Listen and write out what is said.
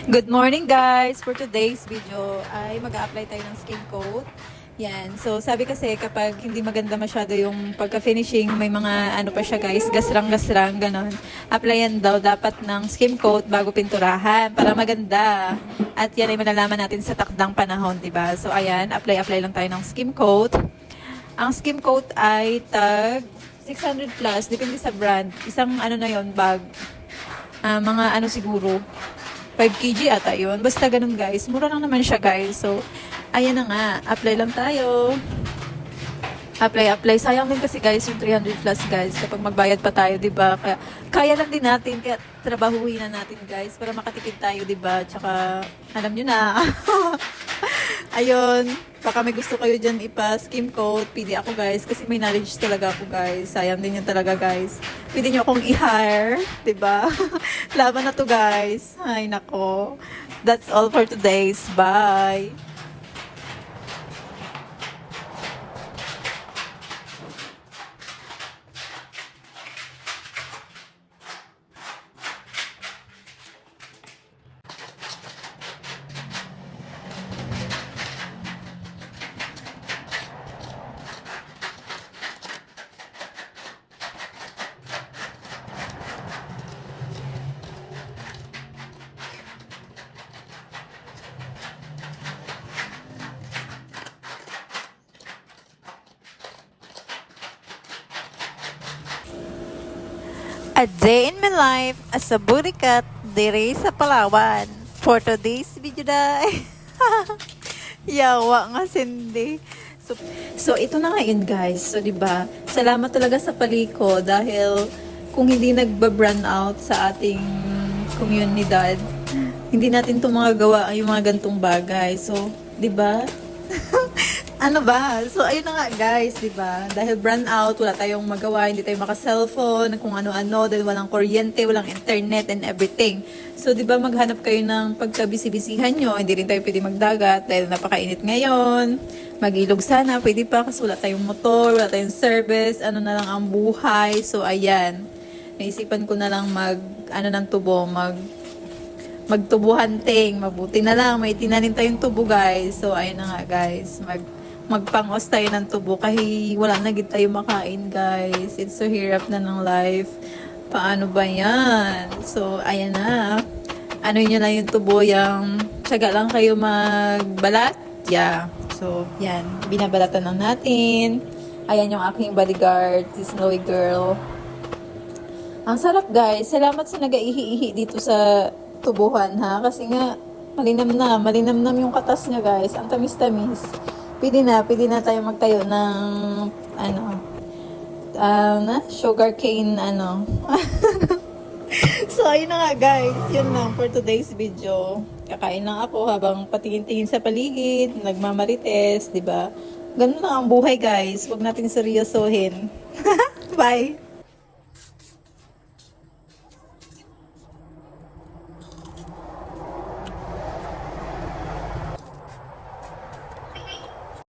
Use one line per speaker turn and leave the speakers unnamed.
Good morning guys! For today's video ay mag-a-apply tayo ng skin coat. Yan. So sabi kasi kapag hindi maganda masyado yung pagka-finishing, may mga ano pa siya guys, gasrang-gasrang, ganon. Applyan daw dapat ng skin coat bago pinturahan para maganda. At yan ay malalaman natin sa takdang panahon, diba? So ayan, apply lang tayo ng skin coat. Ang skin coat ay tag 600 plus, depende sa brand. Isang ano na yon bag. Mga ano siguro 5 kg ata yun. Basta ganun guys. Mura lang naman siya guys. So, ayan na nga. Apply lang tayo. Apply. Sayang din kasi guys yung 300 plus guys. Kapag magbayad pa tayo, diba? Kaya lang din natin. Kaya trabahuhin na natin guys. Para makatipid tayo, diba? Tsaka, alam nyo na. Ayun. Baka may gusto kayo dyan ipa-skim coat. Pili ako guys. Kasi may knowledge talaga ako guys. Sayang din yun talaga guys. Pwede nyo akong i-hire. Diba? Laban na to guys. Ay nako. That's all for today's. Bye! A day in my life as a burikat dire sa Palawan. For today's video day. Yawa nga sindi. So ito na ngayon guys. So 'di ba? Salamat talaga sa paliko dahil kung hindi nagba-brand out sa ating komunidad, hindi natin 'to mga gawa yung mga gantong bagay. So 'di ba? Ano ba? So, ayun na nga guys, di ba? Dahil brand out, wala tayong magawa, hindi tayo maka-cellphone, kung ano-ano, dahil walang kuryente, walang internet and everything. So, di ba maghanap kayo ng pagkabisi-bisihan nyo, hindi rin tayo pwede magdagat dahil napakainit ngayon. Mag-ilog sana, pwede pa kasi wala tayong motor, wala tayong service, ano na lang ang buhay. So, ayan. Naisipan ko na lang ng tubo, magtubuhanting, mabuti na lang, may tinanim tayong tubo guys. So, ayun na nga guys, magpangos tayo ng tubo kahit wala na gid tayo makain guys. It's so hirap na ng life. Paano ba yan? So, ayan na. Ano nyo lang yung tubo, yung tiyaga lang kayo magbalat. Yeah. So, yan. Binabalatan lang natin. Ayan yung aking bodyguard, si Snowy Girl. Ang sarap guys. Salamat sa nag-ihi-ihi dito sa tubuhan ha. Kasi nga, malinam yung katas niya guys. Ang tamis-tamis. Pwede na tayo magtayo ng sugar cane So ayun na nga guys, yun lang for today's video. Kakain lang ako habang patingin-tingin sa paligid, nagmamarites, 'di ba? Ganun lang ang buhay guys, huwag nating seryosohin. Bye.